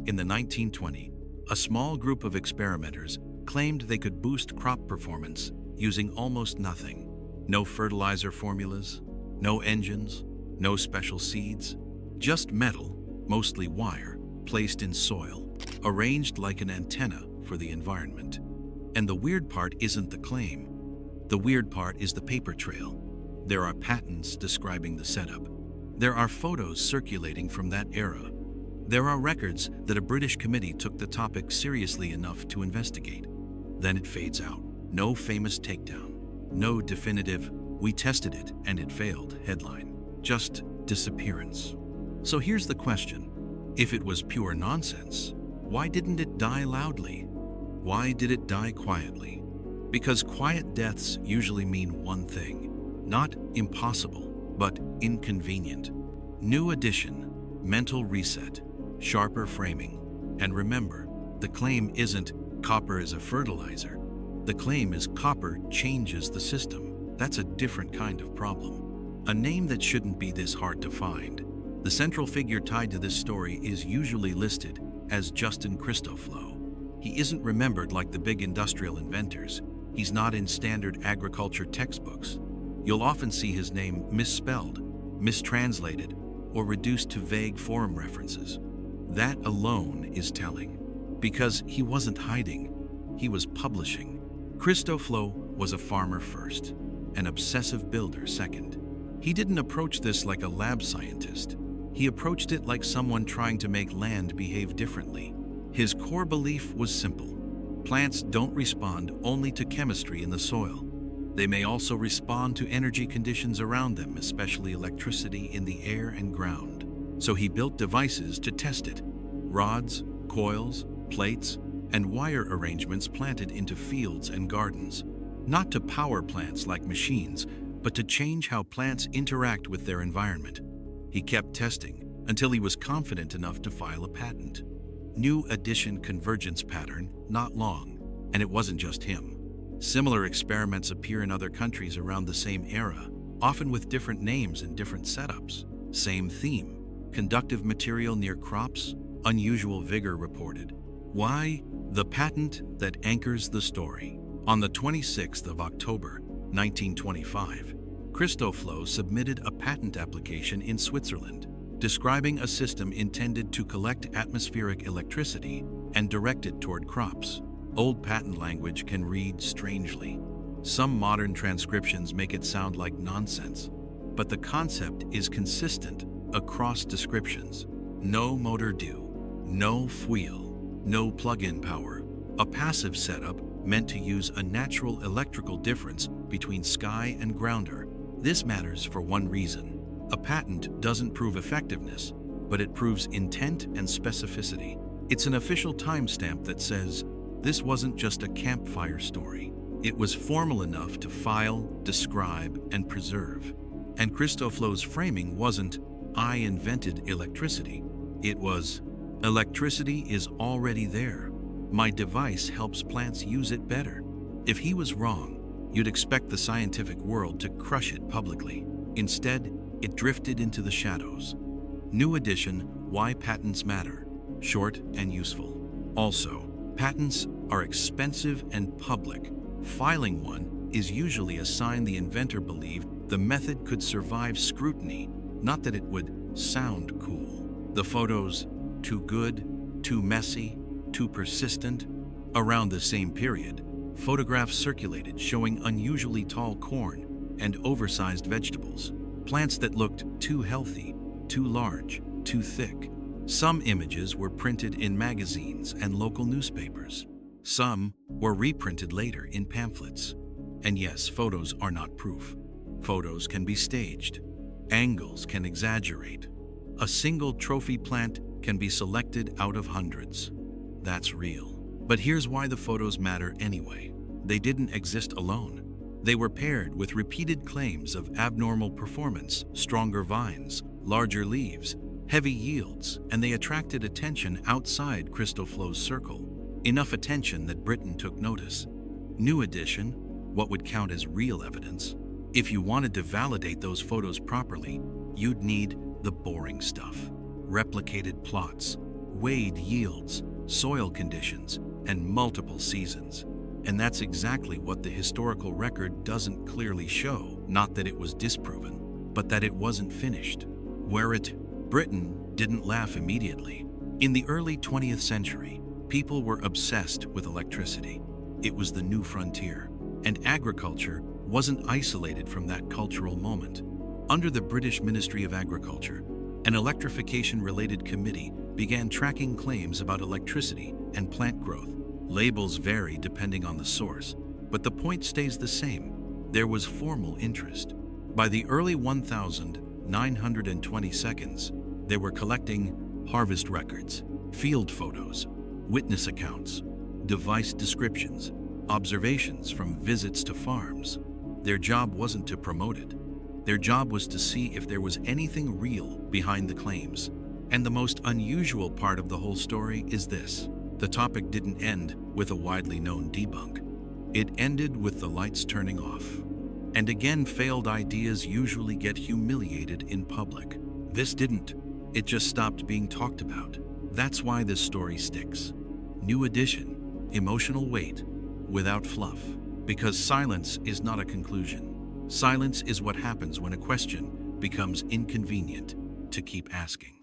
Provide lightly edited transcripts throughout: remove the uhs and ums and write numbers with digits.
In the 1920s, a small group of experimenters claimed they could boost crop performance using almost nothing. No fertilizer formulas, no engines, no special seeds, just metal, mostly wire, placed in soil, arranged like an antenna for the environment. And the weird part isn't the claim. The weird part is the paper trail. There are patents describing the setup. There are photos circulating from that era. There are records that a British committee took the topic seriously enough to investigate. Then it fades out. No famous takedown. No definitive, "We tested it and it failed" headline. Just disappearance. So here's the question. If it was pure nonsense, why didn't it die loudly? Why did it die quietly? Because quiet deaths usually mean one thing. Not impossible, but inconvenient. New addition, mental reset, sharper framing. And remember, the claim isn't copper is a fertilizer. The claim is copper changes the system. That's a different kind of problem. A name that shouldn't be this hard to find. The central figure tied to this story is usually listed as Justin Christoflo. He isn't remembered like the big industrial inventors. He's not in standard agriculture textbooks. You'll often see his name misspelled, mistranslated, or reduced to vague forum references. That alone is telling, because he wasn't hiding, he was publishing. Christoflo was a farmer first, an obsessive builder second. He didn't approach this like a lab scientist. He approached it like someone trying to make land behave differently. His core belief was simple. Plants don't respond only to chemistry in the soil. They may also respond to energy conditions around them, especially electricity in the air and ground. So he built devices to test it. Rods, coils, plates, and wire arrangements planted into fields and gardens. Not to power plants like machines, but to change how plants interact with their environment. He kept testing until he was confident enough to file a patent. New addition convergence pattern, not long, and it wasn't just him. Similar experiments appear in other countries around the same era, often with different names and different setups. Same theme, conductive material near crops, unusual vigor reported. Why? The patent that anchors the story. On the 26th of October, 1925, Christoflo submitted a patent application in Switzerland, describing a system intended to collect atmospheric electricity and direct it toward crops. Old patent language can read strangely. Some modern transcriptions make it sound like nonsense, but the concept is consistent across descriptions. No motor due, no fuel, no plug-in power. A passive setup meant to use a natural electrical difference between sky and grounder. This matters for one reason. A patent doesn't prove effectiveness, but it proves intent and specificity. It's an official timestamp that says, this wasn't just a campfire story. It was formal enough to file, describe, and preserve. And Christoflo's framing wasn't, I invented electricity. It was, electricity is already there. My device helps plants use it better. If he was wrong, you'd expect the scientific world to crush it publicly. Instead, it drifted into the shadows. New edition, Why Patents Matter. Short and useful. Also, patents are expensive and public. Filing one is usually a sign the inventor believed the method could survive scrutiny, not that it would sound cool. The photos, too good, too messy, too persistent. Around the same period, photographs circulated showing unusually tall corn and oversized vegetables, plants that looked too healthy, too large, too thick. Some images were printed in magazines and local newspapers. Some were reprinted later in pamphlets. And yes, photos are not proof. Photos can be staged. Angles can exaggerate. A single trophy plant can be selected out of hundreds. That's real. But here's why the photos matter anyway. They didn't exist alone. They were paired with repeated claims of abnormal performance, stronger vines, larger leaves, heavy yields, and they attracted attention outside Christoflo's circle. Enough attention that Britain took notice. New edition, what would count as real evidence. If you wanted to validate those photos properly, you'd need the boring stuff. Replicated plots, weighed yields, soil conditions, and multiple seasons. And that's exactly what the historical record doesn't clearly show. Not that it was disproven, but that it wasn't finished. Britain didn't laugh immediately. In the early 20th century, people were obsessed with electricity. It was the new frontier, and agriculture wasn't isolated from that cultural moment. Under the British Ministry of Agriculture, an electrification-related committee began tracking claims about electricity and plant growth. Labels vary depending on the source, but the point stays the same. There was formal interest. By the early 1922, they were collecting harvest records, field photos, witness accounts, device descriptions, observations from visits to farms. Their job wasn't to promote it. Their job was to see if there was anything real behind the claims. And the most unusual part of the whole story is this. The topic didn't end with a widely known debunk. It ended with the lights turning off. And again, failed ideas usually get humiliated in public. This didn't. It just stopped being talked about. That's why this story sticks. New edition, emotional weight, without fluff. Because silence is not a conclusion. Silence is what happens when a question becomes inconvenient to keep asking.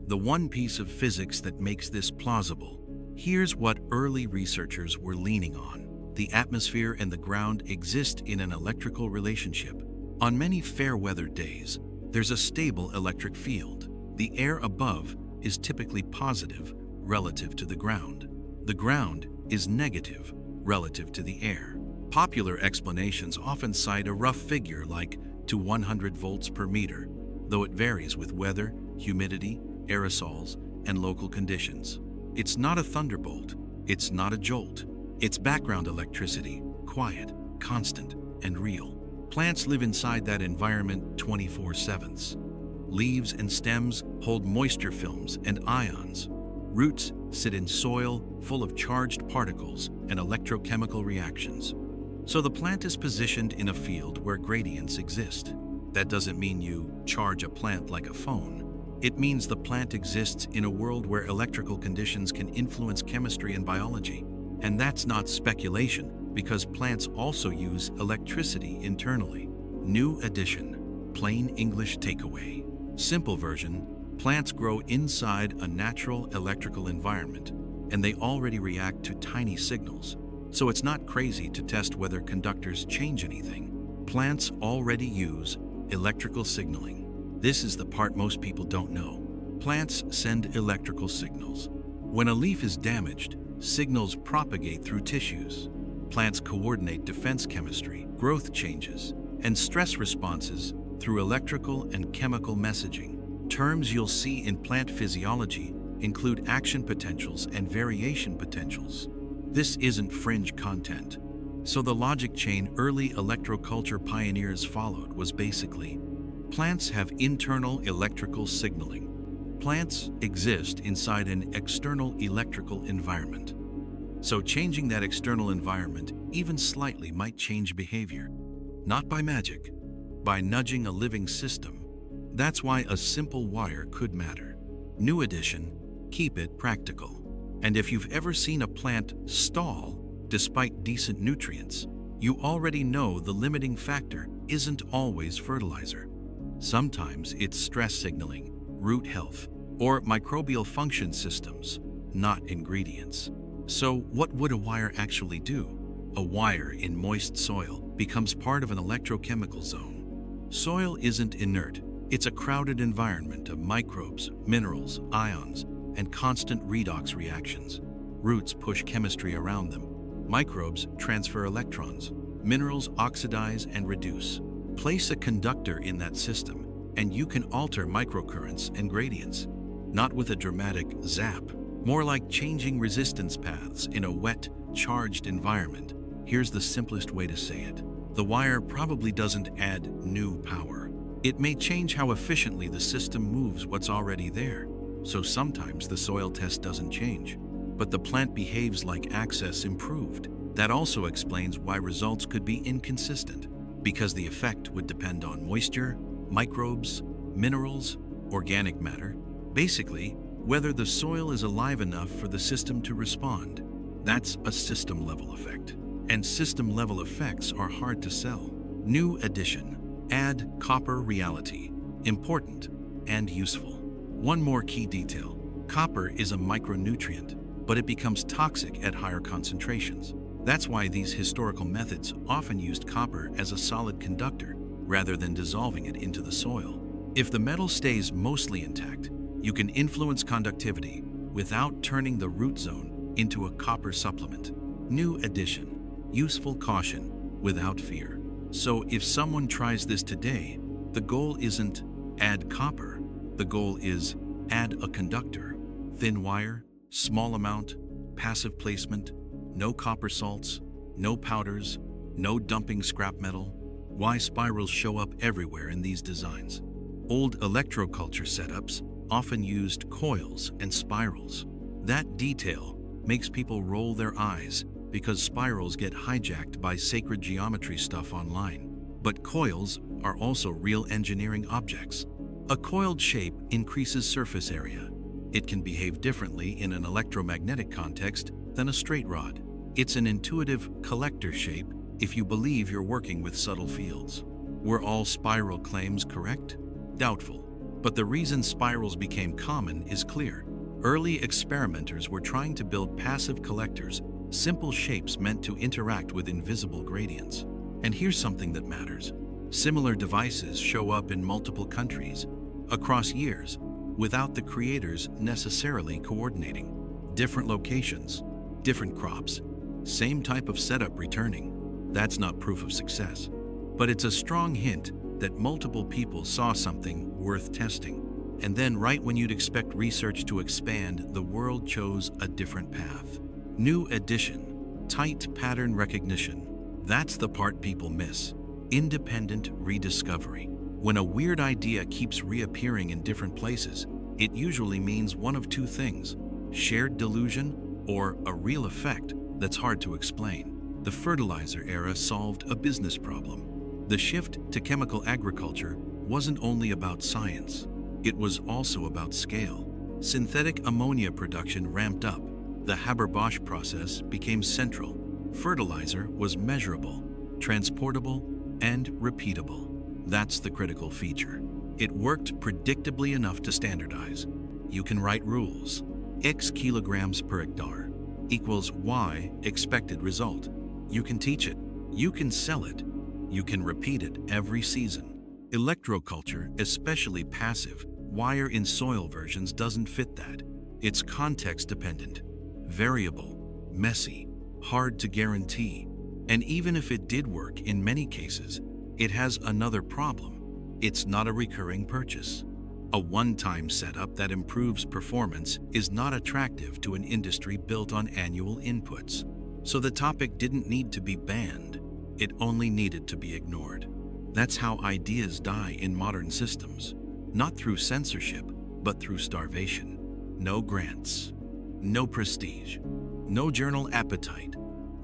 The one piece of physics that makes this plausible. Here's what early researchers were leaning on. The atmosphere and the ground exist in an electrical relationship. On many fair weather days, there's a stable electric field. The air above is typically positive relative to the ground. The ground is negative relative to the air. Popular explanations often cite a rough figure like to 100 volts per meter, though it varies with weather, humidity, aerosols, and local conditions. It's not a thunderbolt. It's not a jolt. It's background electricity, quiet, constant, and real. Plants live inside that environment 24/7. Leaves and stems hold moisture films and ions. Roots sit in soil full of charged particles and electrochemical reactions. So the plant is positioned in a field where gradients exist. That doesn't mean you charge a plant like a phone. It means the plant exists in a world where electrical conditions can influence chemistry and biology. And that's not speculation, because plants also use electricity internally. New edition, plain English takeaway. Simple version, plants grow inside a natural electrical environment, and they already react to tiny signals. So it's not crazy to test whether conductors change anything. Plants already use electrical signaling. This is the part most people don't know. Plants send electrical signals. When a leaf is damaged, signals propagate through tissues. Plants coordinate defense chemistry, growth changes, and stress responses through electrical and chemical messaging. Terms you'll see in plant physiology include action potentials and variation potentials. This isn't fringe content. So the logic chain early electroculture pioneers followed was basically, plants have internal electrical signaling. Plants exist inside an external electrical environment. So changing that external environment, even slightly, might change behavior. Not by magic, by nudging a living system. That's why a simple wire could matter. New edition, keep it practical. And if you've ever seen a plant stall despite decent nutrients, you already know the limiting factor isn't always fertilizer. Sometimes it's stress signaling, root health, or microbial function systems, not ingredients. So what would a wire actually do? A wire in moist soil becomes part of an electrochemical zone. Soil isn't inert. It's a crowded environment of microbes, minerals, ions, and constant redox reactions. Roots push chemistry around them. Microbes transfer electrons. Minerals oxidize and reduce. Place a conductor in that system, and you can alter microcurrents and gradients. Not with a dramatic zap, more like changing resistance paths in a wet, charged environment. Here's the simplest way to say it. The wire probably doesn't add new power. It may change how efficiently the system moves what's already there. So sometimes the soil test doesn't change, but the plant behaves like access improved. That also explains why results could be inconsistent, because the effect would depend on moisture, microbes, minerals, organic matter. Basically, whether the soil is alive enough for the system to respond. That's a system-level effect. And system-level effects are hard to sell. New addition. Add copper reality. Important and useful. One more key detail. Copper is a micronutrient, but it becomes toxic at higher concentrations. That's why these historical methods often used copper as a solid conductor rather than dissolving it into the soil. If the metal stays mostly intact, you can influence conductivity without turning the root zone into a copper supplement. New addition. Useful caution without fear. So if someone tries this today, the goal isn't add copper. The goal is add a conductor. Thin wire, small amount, passive placement, no copper salts, no powders, no dumping scrap metal. Why spirals show up everywhere in these designs? Old electroculture setups often used coils and spirals. That detail makes people roll their eyes because spirals get hijacked by sacred geometry stuff online. But coils are also real engineering objects. A coiled shape increases surface area. It can behave differently in an electromagnetic context than a straight rod. It's an intuitive collector shape if you believe you're working with subtle fields. Were all spiral claims correct? Doubtful. But the reason spirals became common is clear. Early experimenters were trying to build passive collectors, simple shapes meant to interact with invisible gradients. And here's something that matters. Similar devices show up in multiple countries, across years, without the creators necessarily coordinating. Different locations, different crops, same type of setup returning. That's not proof of success, but it's a strong hint that multiple people saw something worth testing. And then right when you'd expect research to expand, the world chose a different path. New addition, tight pattern recognition. That's the part people miss. Independent rediscovery. When a weird idea keeps reappearing in different places, it usually means one of two things: shared delusion or a real effect that's hard to explain. The fertilizer era solved a business problem. The shift to chemical agriculture wasn't only about science, it was also about scale. Synthetic ammonia production ramped up. The Haber-Bosch process became central. Fertilizer was measurable, transportable, and repeatable. That's the critical feature. It worked predictably enough to standardize. You can write rules. X kilograms per hectare equals Y expected result. You can teach it. You can sell it. You can repeat it every season. Electroculture, especially passive, wire in soil versions, doesn't fit that. It's context dependent, variable, messy, hard to guarantee. And even if it did work in many cases, it has another problem. It's not a recurring purchase. A one-time setup that improves performance is not attractive to an industry built on annual inputs. So the topic didn't need to be banned. It only needed to be ignored. That's how ideas die in modern systems. Not through censorship, but through starvation. No grants, no prestige, no journal appetite,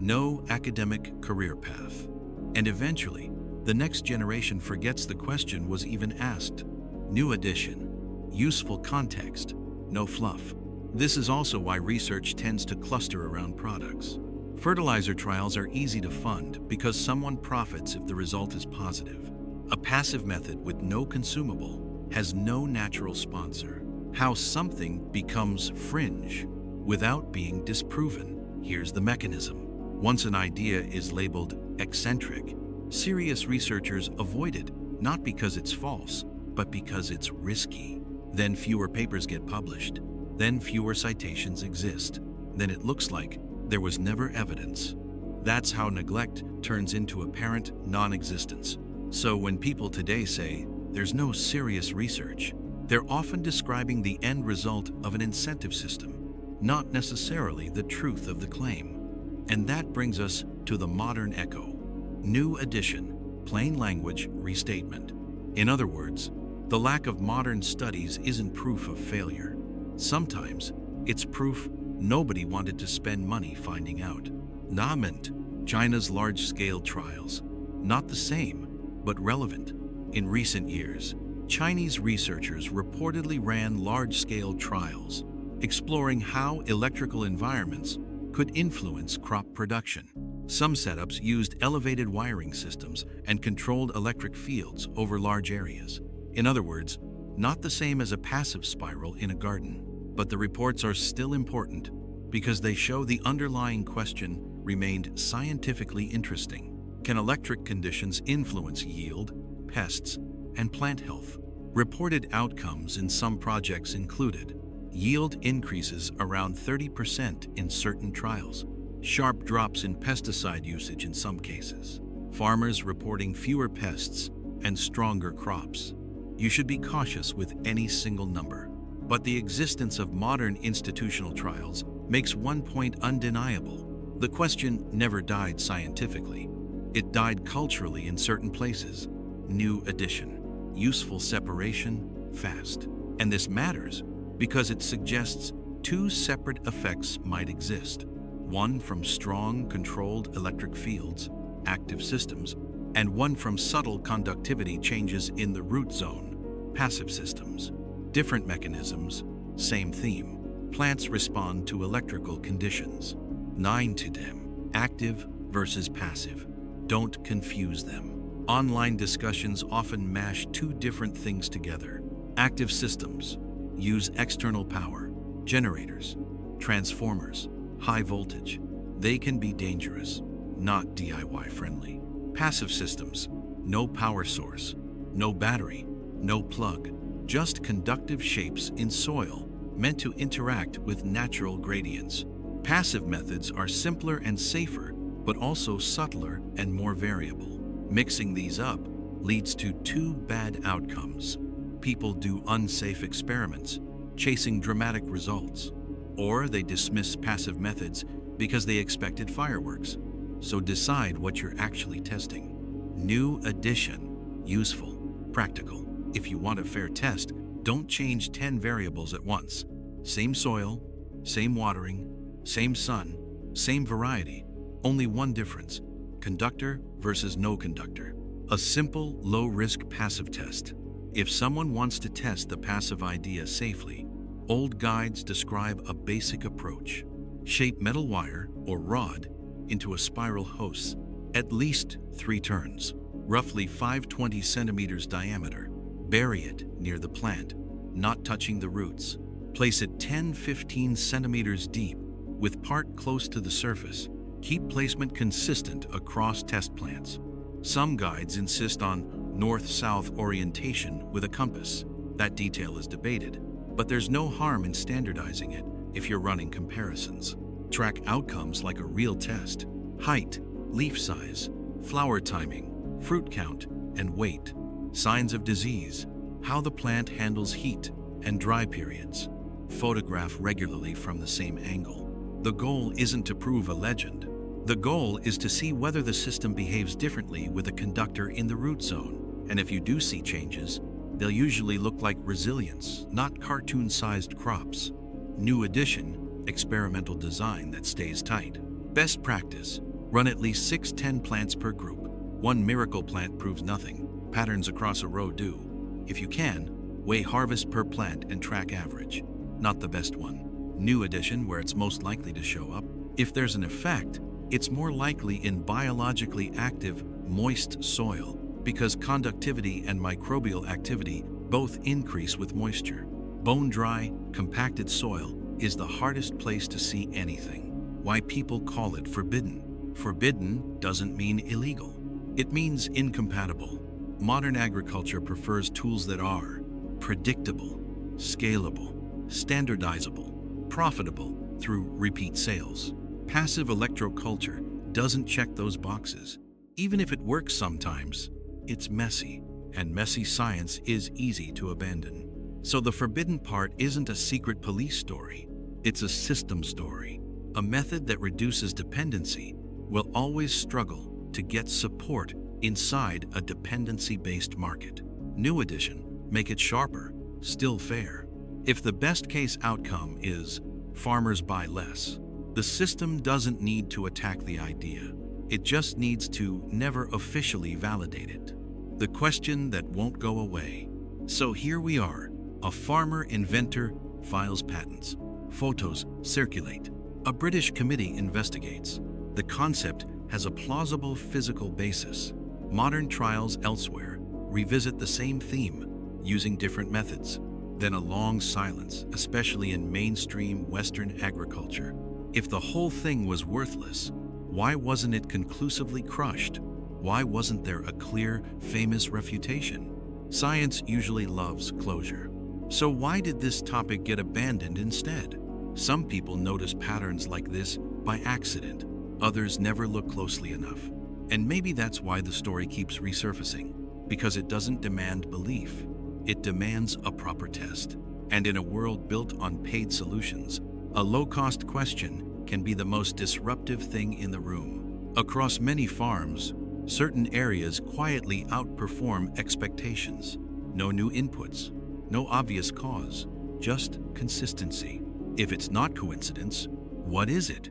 no academic career path. And eventually, the next generation forgets the question was even asked. New addition, useful context, no fluff. This is also why research tends to cluster around products. Fertilizer trials are easy to fund because someone profits if the result is positive. A passive method with no consumable has no natural sponsor. How something becomes fringe without being disproven. Here's the mechanism. Once an idea is labeled eccentric, serious researchers avoid it, not because it's false, but because it's risky. Then fewer papers get published. Then fewer citations exist. Then it looks like there was never evidence. That's how neglect turns into apparent non-existence. So when people today say there's no serious research, they're often describing the end result of an incentive system, not necessarily the truth of the claim. And that brings us to the modern echo. New addition, plain language restatement. In other words, the lack of modern studies isn't proof of failure. Sometimes it's proof nobody wanted to spend money finding out. Nament, China's large-scale trials. Not the same, but relevant. In recent years, Chinese researchers reportedly ran large-scale trials, exploring how electrical environments could influence crop production. Some setups used elevated wiring systems and controlled electric fields over large areas. In other words, not the same as a passive spiral in a garden. But the reports are still important because they show the underlying question remained scientifically interesting. Can electric conditions influence yield, pests, and plant health? Reported outcomes in some projects included yield increases around 30% in certain trials, sharp drops in pesticide usage in some cases, farmers reporting fewer pests and stronger crops. You should be cautious with any single number. But the existence of modern institutional trials makes one point undeniable. The question never died scientifically. It died culturally in certain places. New addition, useful separation, fast. And this matters because it suggests two separate effects might exist. One from strong, controlled electric fields, active systems, and one from subtle conductivity changes in the root zone, passive systems. Different mechanisms, same theme. Plants respond to electrical conditions. 9 to them, active versus passive. Don't confuse them. Online discussions often mash two different things together. Active systems use external power, generators, transformers, high voltage. They can be dangerous, not DIY friendly. Passive systems, no power source, no battery, no plug. Just conductive shapes in soil meant to interact with natural gradients. Passive methods are simpler and safer, but also subtler and more variable. Mixing these up leads to two bad outcomes. People do unsafe experiments, chasing dramatic results, or they dismiss passive methods because they expected fireworks. So decide what you're actually testing. New addition, useful, practical. If you want a fair test, don't change 10 variables at once. Same soil, same watering, same sun, same variety. Only one difference, conductor versus no conductor. A simple, low-risk passive test. If someone wants to test the passive idea safely, old guides describe a basic approach. Shape metal wire or rod into a spiral hose, at least 3 turns, roughly 520 centimeters diameter. Bury it near the plant, not touching the roots. Place it 10-15 centimeters deep, with part close to the surface. Keep placement consistent across test plants. Some guides insist on north-south orientation with a compass. That detail is debated, but there's no harm in standardizing it if you're running comparisons. Track outcomes like a real test: height, leaf size, flower timing, fruit count, and weight. Signs of disease, how the plant handles heat and dry periods. Photograph regularly from the same angle. The goal isn't to prove a legend. The goal is to see whether the system behaves differently with a conductor in the root zone. And if you do see changes, they'll usually look like resilience, not cartoon-sized crops. New addition, experimental design that stays tight. Best practice, run at least 6-10 plants per group. One miracle plant proves nothing. Patterns across a row do. If you can, weigh harvest per plant and track average. Not the best one. New addition where it's most likely to show up. If there's an effect, it's more likely in biologically active, moist soil because conductivity and microbial activity both increase with moisture. Bone-dry, compacted soil is the hardest place to see anything. Why people call it forbidden. Forbidden doesn't mean illegal. It means incompatible. Modern agriculture prefers tools that are predictable, scalable, standardizable, profitable through repeat sales. Passive electroculture doesn't check those boxes. Even if it works sometimes, it's messy, and messy science is easy to abandon. So the forbidden part isn't a secret police story, it's a system story. A method that reduces dependency will always struggle to get support inside a dependency-based market. New addition, make it sharper, still fair. If the best case outcome is farmers buy less, the system doesn't need to attack the idea. It just needs to never officially validate it. The question that won't go away. So here we are, a farmer inventor files patents. Photos circulate. A British committee investigates. The concept has a plausible physical basis. Modern trials elsewhere revisit the same theme, using different methods. Then a long silence, especially in mainstream Western agriculture. If the whole thing was worthless, why wasn't it conclusively crushed? Why wasn't there a clear, famous refutation? Science usually loves closure. So why did this topic get abandoned instead? Some people notice patterns like this by accident. Others never look closely enough. And maybe that's why the story keeps resurfacing, because it doesn't demand belief. It demands a proper test. And in a world built on paid solutions, a low-cost question can be the most disruptive thing in the room. Across many farms, certain areas quietly outperform expectations. No new inputs, no obvious cause, just consistency. If it's not coincidence, what is it?